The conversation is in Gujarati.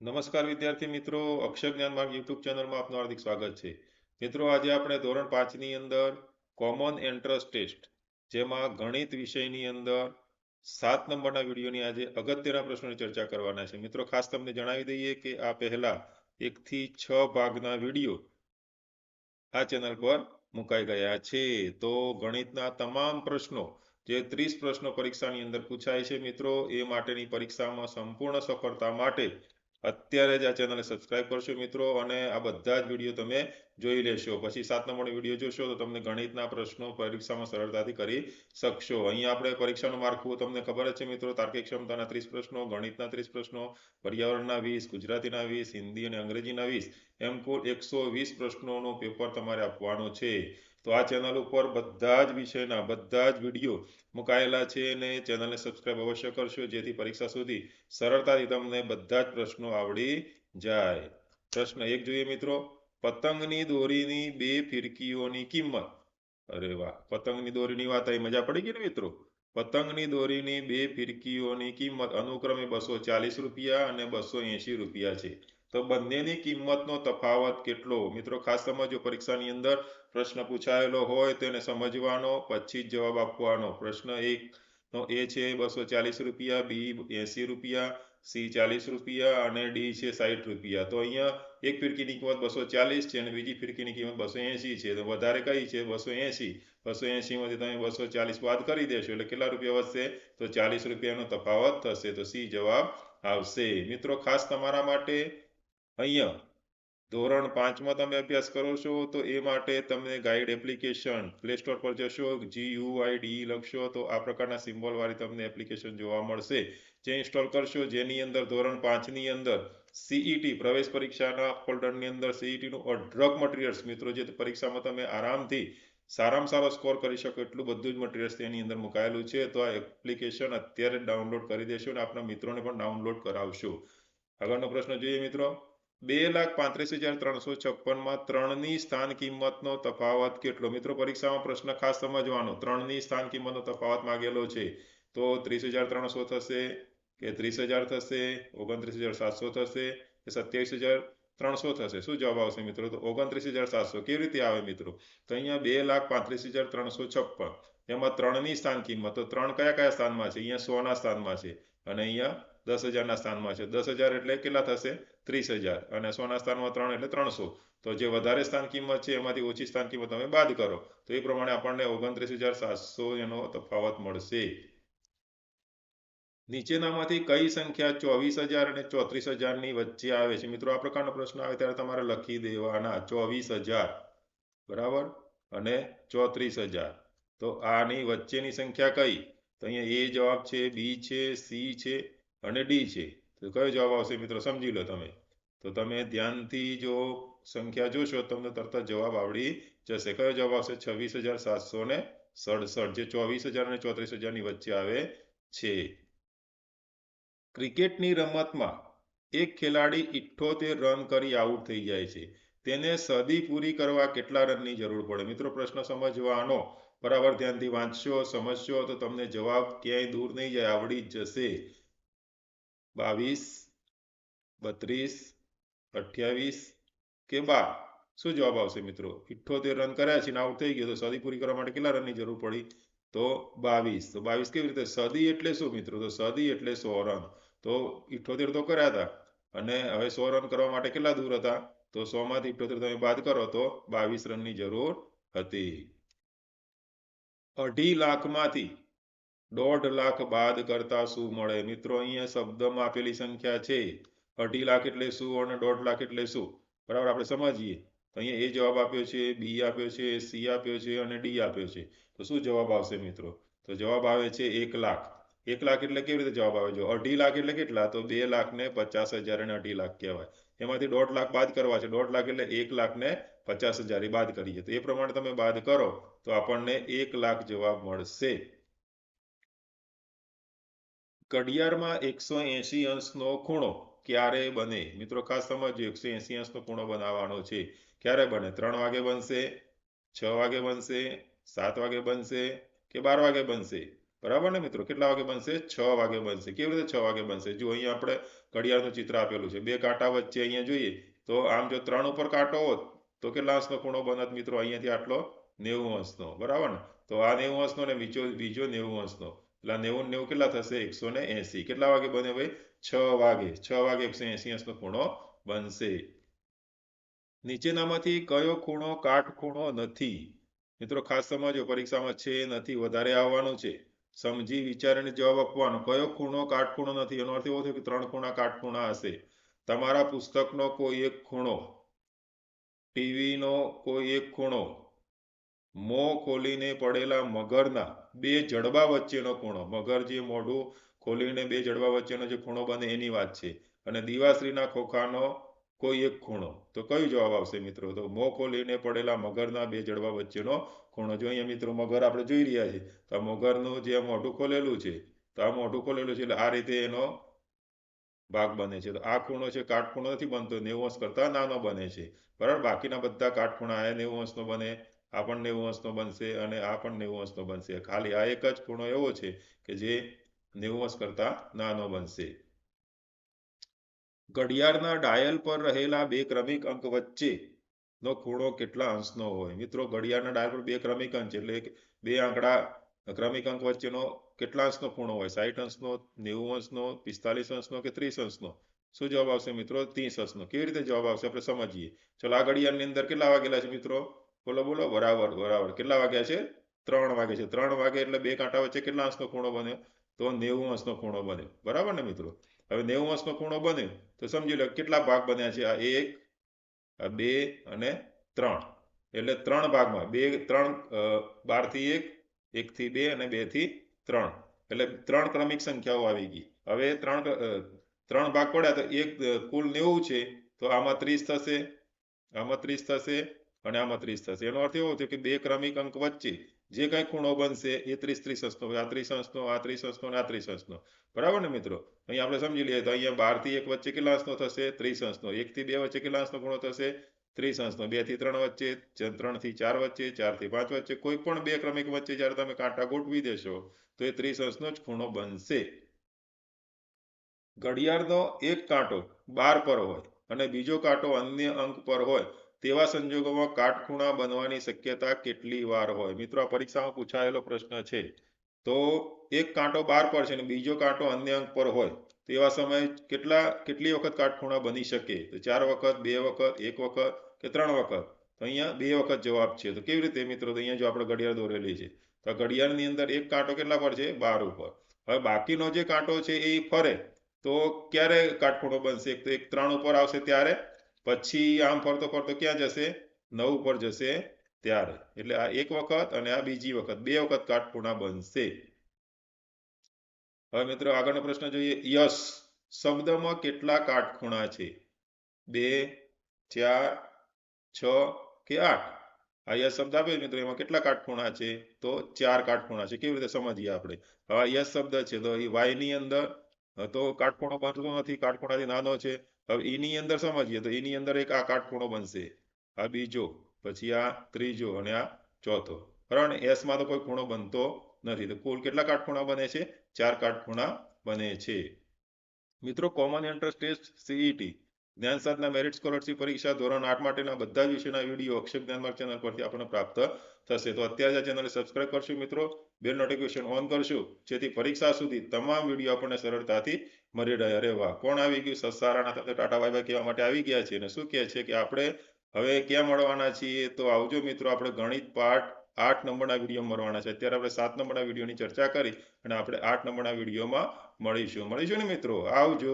નમસ્કાર વિદ્યાર્થી મિત્રો, અક્ષર જ્ઞાન માર્ગ યુટ્યુબ ચેનલમાં આપનું હાર્દિક સ્વાગત છે. મિત્રો, આજે આપણે ધોરણ 5 ની અંદર કોમન એન્ટ્રન્સ ટેસ્ટ જેમાં ગણિત વિષયની અંદર 7 નંબરના વિડીયોની આજે અગત્યના પ્રશ્નોની ચર્ચા કરવાના છે. મિત્રો, ખાસ તમને જણાવી દઈએ કે આ પહેલા 1 થી 6 ભાગના વિડીયો આ ચેનલ પર મુકાઈ ગયા છે. તો ગણિતના તમામ પ્રશ્નો જે 30 પ્રશ્નો પરીક્ષાની અંદર પૂછાય છે મિત્રો, એ માટેની પરીક્ષામાં સંપૂર્ણ સફળતા માટે અત્યારે જ આ ચેનલને સબસ્ક્રાઇબ કરશો મિત્રો, અને આ બધા જ વિડીયો તમે જોઈ લેશો. પછી 7 નંબરનો વિડીયો જોશો તો તમને ગણિતના પ્રશ્નો પરીક્ષામાં સરળતાથી કરી શકશો. અહીંયા આપણે પરીક્ષાનું માળખું તમને ખબર જ છે મિત્રો. તાર્કિક ક્ષમતાના 30 પ્રશ્નો, ગણિતના 30 પ્રશ્નો, પર્યાવરણના 20, ગુજરાતીના 20, હિન્દી અને અંગ્રેજીના 20, એમ કુલ 120 પ્રશ્નોનો પેપર તમારે આપવાનો છે. તો આ ચેનલ ઉપર બધા જ વિષયના બધા જ વિડીયો મુકાયેલા છે, અને ચેનલને સબસ્ક્રાઇબ અવશ્ય કરશો, જેથી પરીક્ષા સુધી સરળતાથી તમને બધા જ પ્રશ્નો આવડી જાય. પ્રશ્ન 1 જોઈએ મિત્રો. પતંગની દોરીની 2 ફિરકીઓની કિંમત. અરે વાહ, પતંગની દોરીની વાત આવી, મજા પડી ગઈ ને મિત્રો. પતંગની દોરીની 2 ફિરકીઓની કિંમત અનુક્રમે 240 રૂપિયા અને 280 રૂપિયા છે. તો બંનેની કિંમતનો તફાવત કેટલો? મિત્રો, ખાસ સમજો, પરીક્ષાની અંદર પ્રશ્ન પૂછાયેલો હોય તેને સમજવાનો, પછી જ જવાબ આપવાનો. પ્રશ્ન 1 નો એ છે 240 રૂપિયા, બી 80 રૂપિયા, સી 40 રૂપિયા અને ડી છે 60 રૂપિયા. તો અહીંયા એક ફિરકીની કિંમત 240 છે અને બીજી ફિરકીની કિંમત 280 છે. તો વધારે કઈ છે? 280. 280 માંથી તમે 240 બાદ કરી દેશો એટલે કેટલા રૂપિયા વધશે? તો 40 રૂપિયાનો તફાવત થશે. તો સી જવાબ આવશે. મિત્રો, ખાસ તમારા માટે અહીંયા ધોરણ 5માં તમે અભ્યાસ કરો છો તો એ માટે તમને ગાઈડ એપ્લિકેશન પ્લે સ્ટોર પર જશો, GUIDE લખશો તો આ પ્રકારના સિમ્બોલ વાળી તમને એપ્લિકેશન જોવા મળશે. જે ઇન્સ્ટોલ કરશો, જેની અંદર ધોરણ 5 ની અંદર સીઈટી પ્રવેશ પરીક્ષાના ફોલ્ડરની અંદર સીઈટીનું અઢળક મટીરિયલ્સ મિત્રો, જે પરીક્ષામાં તમે આરામથી સારામાં સારો સ્કોર કરી શકો એટલું બધું જ મટીરિયલ્સ તેની અંદર મુકાયેલું છે. તો આ એપ્લિકેશન અત્યારે ડાઉનલોડ કરી દેશો અને આપણા મિત્રોને પણ ડાઉનલોડ કરાવશો. આગળનો પ્રશ્ન જોઈએ મિત્રો. 2,35,356માં 3ની સ્થાન કિંમતનો તફાવત કેટલો? મિત્રો, પરીક્ષામાં પ્રશ્ન ખાસ સમજવાનો. 3ની સ્થાન કિંમતનો તફાવત માંગેલો છે. તો 30,300 થશે કે 30,000 થશે, 29,700 થશે કે 27,300 થશે? શું જવાબ આવશે મિત્રો? તો 29,700. કેવી રીતે આવે મિત્રો? તો અહીંયા 2,35,356, એમાં 3ની સ્થાન કિંમત, તો 3 કયા કયા સ્થાનમાં છે? અહીંયા 100ના સ્થાનમાં છે અને અહીંયા 10,000ના સ્થાનમાં છે. 10,000 એટલે કેટલા થશે? 30,000 અને 100ના સ્થાનમાં 3 એટલે 300. તો જે વધારે સ્થાન કિંમત છે એમાંથી ઓછી સ્થાન કિંમત તમે બાદ કરો તો એ પ્રમાણે આપણને 29,700 એનો તફાવત મળશે. નીચેનામાંથી કઈ સંખ્યા 24,000 અને 34,000 ની વચ્ચે આવે છે? મિત્રો, આ પ્રકારનો પ્રશ્ન આવે ત્યારે તમારે લખી દેવાના 24,000 બરાબર અને 34,000. તો આની વચ્ચેની સંખ્યા કઈ? તો અહીંયા એ જવાબ છે, બી છે, સી છે અને ડી છે. તો કયો જવાબ આવશે મિત્રો? સમજી લો તમે. તો તમે ધ્યાનથી જો સંખ્યા જોશો તમને તરત જ જવાબ આવડી જશે. કયો જવાબ આવશે? 26,767, જે 24,000 અને 34,000 ની વચ્ચે આવે છે. ક્રિકેટની રમતમાં એક ખેલાડી 78 રન કરી આઉટ થઈ જાય છે. તેને સદી પૂરી કરવા કેટલા રનની જરૂર પડે? મિત્રો, પ્રશ્ન સમજવાનો. બરાબર ધ્યાનથી વાંચશો, સમજશો તો તમને જવાબ ક્યાંય દૂર નહીં જાય, આવડી જ જશે. 22, 32, 28 કે 12? શું જવાબ આવશે મિત્રો? 78 રન કર્યા છે ને આઉટ થઈ ગયો, તો સદી પૂરી કરવા માટે કેટલા રનની જરૂર પડી? તો 22. તો 22 કેવી રીતે? સદી એટલે શું મિત્રો? તો સદી એટલે 100 રન. તો 78 તો કર્યા હતા અને હવે 100 રન કરવા માટે કેટલા દૂર હતા? તો 100 માંથી 78 તમે બાદ કરો તો 22 રનની જરૂર હતી. 2.5 લાખમાંથી 1.5 લાખ બાદ કરતા શું મળે? મિત્રો, અહીંયા શબ્દમાં આપેલી સંખ્યા છે. 2.5 લાખ એટલે શું અને 1.5 લાખ એટલે શું? બરાબર, આપણે સમજીએ. તો અહીંયા એ જવાબ આપ્યો છે, બી આપ્યો છે, સી આપ્યો છે અને ડી આપ્યો છે. તો શું જવાબ આવશે મિત્રો? તો જવાબ આવે છે 1 લાખ. 1 લાખ એટલે કેવી રીતે જવાબ આવે? જો 2.5 લાખ એટલે કેટલા? તો 2,50,000 અને 2.5 લાખ કહેવાય. એમાંથી 1.5 લાખ બાદ કરવા છે. 1.5 લાખ એટલે 1,50,000 એ બાદ કરીએ. તો એ પ્રમાણે તમે બાદ કરો તો આપણને 1 લાખ જવાબ મળશે. ઘડિયાળમાં 180 અંશનો ખૂણો ક્યારે બને? મિત્રો, ખાસ સમજો, 180 અંશનો ખૂણો બનાવવાનો છે. ક્યારે બને? 3 વાગે બનશે, 6 વાગે બનશે, 7 વાગે બનશે કે 12 વાગે બનશે? બરાબર ને મિત્રો? કેટલા વાગે બનશે? 6 વાગે બનશે. કેવી રીતે 6 વાગે બનશે? જો અહીંયા આપણે ઘડિયાળનું ચિત્ર આપેલું છે, બે કાંટા વચ્ચે અહીંયા જોઈએ તો આમ જો 3 ઉપર કાંટો હોત તો કેટલા અંશનો ખૂણો બનત મિત્રો? અહીંયાથી આટલો 90 અંશનો. બરાબર ને? તો આ 90 અંશનો ને બીજો 90 અંશનો, એટલે 90 90 કેટલા થશે? 180. કેટલા વાગે બને ભાઈ? 6 વાગે. 6 વાગે 180 અંશનો ખૂણો બનશે. નીચેનામાંથી કયો ખૂણો કાટખૂણો નથી? મિત્રો ખાસ સમજો, પરીક્ષામાં છે નથી વધારે આવવાનું છે. સમજી વિચારીને જવાબ આપવાનો. કયો ખૂણો કાટખૂણો નથી? એનો અર્થ એવો થયો કે 3 ખૂણા કાટખૂણા હશે. તમારા પુસ્તકનો કોઈ એક ખૂણો, ટીવીનો કોઈ એક ખૂણો, મોં ખોલીને પડેલા મગરના બે જડબા વચ્ચેનો ખૂણો. મગર જે મોઢું ખોલીને બે જડબા વચ્ચેનો જે ખૂણો બને એની વાત છે. અને દિવાશ્રીના ખોખાનો કોઈ એક ખૂણો. તો કયો જવાબ આવશે મિત્રો? તો મોં ખોલીને પડેલા મગરના બે જડબા વચ્ચેનો ખૂણો. જો અહીંયા મિત્રો મગર આપણે જોઈ રહ્યા છીએ, તો આ મગરનું જે મોઢું ખોલેલું છે, તો આ મોઢું ખોલેલું છે એટલે આ રીતે એનો ભાગ બને છે. તો આ ખૂણો છે કાટખૂણો નથી બનતો, 90 અંશ કરતા નાનો બને છે. બરાબર? બાકીના બધા કાટખૂણા આ 90 અંશનો બને, આ પણ 90 અંશનો બનશે અને આ પણ 90 અંશનો બનશે. ખાલી આ એક જ ખૂણો એવો છે કે જે 90 અંશ કરતા નાનો બનશે. ઘડિયાળના ડાયલ પર રહેલા બે ક્રમિક અંક વચ્ચે નો ખૂણો કેટલા અંશનો હોય? મિત્રો ઘડિયાળના ડાયલ પર બે ક્રમિક અંક છે એટલે બે આંકડા ક્રમિક અંક વચ્ચેનો કેટલા અંશનો ખૂણો હોય? 60 અંશનો, 90 અંશનો, 45 અંશનો કે 30 અંશનો? શું જવાબ આવશે મિત્રો? 30 અંશનો. કેવી રીતે જવાબ આવશે આપણે સમજીએ. ચલો, આ ઘડિયાળની અંદર કેટલા વાગેલા છે મિત્રો? બોલો બોલો. બરાબર બરાબર. કેટલા વાગ્યા છે? 3 વાગે છે. 3 વાગે એટલે બે કાંટા વચ્ચે કેટલા અંશનો ખૂણો બન્યો? તો 90 અંશનો ખૂણો બન્યો. બરાબર ને મિત્રો? હવે 90 અંશનો ખૂણો બન્યો તો સમજી લો કેટલા ભાગ બન્યા છે? આ 1, આ 2 અને 3. એટલે 3 ભાગમાં 12 થી 1, 1 થી 2 અને 2 થી 3. એટલે 3 ક્રમિક સંખ્યાઓ આવી ગઈ. હવે 3 ભાગ પડ્યા તો એક કુલ 90 છે, તો આમાં 30 થશે, આમાં 30 થશે અને આમાં 30 થશે. એનો અર્થ એવો થયો કે બે ક્રમિક અંક વચ્ચે જે કઈ ખૂણો બનશે એ 30 અંશનો, આ 30 અંશનો, આ 30 અંશનો અને આ 30 અંશનો. બરાબર ને મિત્રો? અહીંયા આપણે સમજી લઈએ તો અહીંયા 12 થી 1 વચ્ચે કેટલા અંશનો થશે? 30 અંશનો. 1 થી 2 વચ્ચે કેટલા અંશનો ખૂણો થશે? 30 અંશનો. 2 થી 3 વચ્ચે, 3 થી 4 વચ્ચે, 4 થી 5 વચ્ચે, કોઈ પણ બે ક્રમિક વચ્ચે જ્યારે તમે કાંટા ગોઠવી દેશો તો એ 30 અંશનો જ ખૂણો બનશે. ઘડિયાળનો એક કાંટો 12 પર હોય અને બીજો કાંટો અન્ય અંક પર હોય તેવા સંજોગોમાં કાટખૂણા બનવાની શક્યતા કેટલી વાર હોય? મિત્રો આ પરીક્ષામાં પૂછાયેલો પ્રશ્ન છે. તો એક કાંટો 12 પર છે અને બીજો કાંટો અન્ય અંક પર હોય તેવા સમયે કેટલી વખત કાટખૂણા બની શકે? તો 4 વખત, 2 વખત, 1 વખત કે 3 વખત? તો અહીંયા 2 વખત જવાબ છે. તો કેવી રીતે મિત્રો? તો અહીંયા જો આપણે ઘડિયાળ દોરેલી છે તો ઘડિયાળની અંદર એક કાંટો કેટલા પર છે? 12 ઉપર. હવે બાકીનો જે કાંટો છે એ ફરે તો ક્યારે કાટખૂણો બનશે? તો એક 3 ઉપર આવશે ત્યારે, પછી આમ ફરતો ફરતો ક્યાં જશે? 9 ઉપર જશે ત્યારે. એટલે આ એક વખત અને આ બીજી વખત, 2 વખત કાટખૂણા બનશે. હવે મિત્રો આગળનો પ્રશ્ન જોઈએ. યસ શબ્દમાં કેટલા કાટખૂણા છે? 2, 4, 6 કે 8? આ યસ શબ્દ આપ્યો મિત્રો, એમાં કેટલા કાટખૂણા છે? તો 4 કાટખૂણા છે. કેવી રીતે સમજીએ આપણે? હવે યસ શબ્દ છે તો એ વાય ની અંદર તો કાટખૂણો બનતો નથી, કાટખૂણાથી નાનો છે. હવે ઈની અંદર સમજીએ તો એની અંદર એક આ કાટખૂણો બનશે, આ બીજો, પછી આ ત્રીજો અને આ ચોથો. બરાબર ને? એસ માં તો કોઈ ખૂણો બનતો નથી. તો કુલ કેટલા કાટખૂણા બને છે? 4 કાટખૂણા બને છે. મિત્રો કોમન એન્ટ્રન્સ ટેસ્ટ સીઈટી જ્ઞાન સાધના મેરિટ સ્કોલરશીપ પરીક્ષા ધોરણ 8 માટેના બધા જ વિષયના વિડીયો અક્ષર જ્ઞાન માર્ગ ચેનલ પરથી આપણને પ્રાપ્ત થશે. તો અત્યારે આ ચેનલને સબસ્ક્રાઇબ કરશો મિત્રો, બેલ નોટિફિકેશન ઓન કરશો જેથી પરીક્ષા સુધી તમામ વિડીયો આપણને સરળતાથી મળી રહે. અરે વાહ, કોણ આવી ગયું? સારાના સાથે ટાટા બાય બાય કહેવા માટે આવી ગયા છે અને શું કહે છે કે આપણે હવે ક્યાં મળવાના છીએ? તો આવજો મિત્રો, આપણે ગણિત પાઠ 8 નંબરના વિડીયો મળવાના છે. અત્યારે આપણે 7 નંબરના વિડીયોની ચર્ચા કરી અને આપણે 8 નંબરના વિડીયોમાં મળીશું ને મિત્રો? આવજો.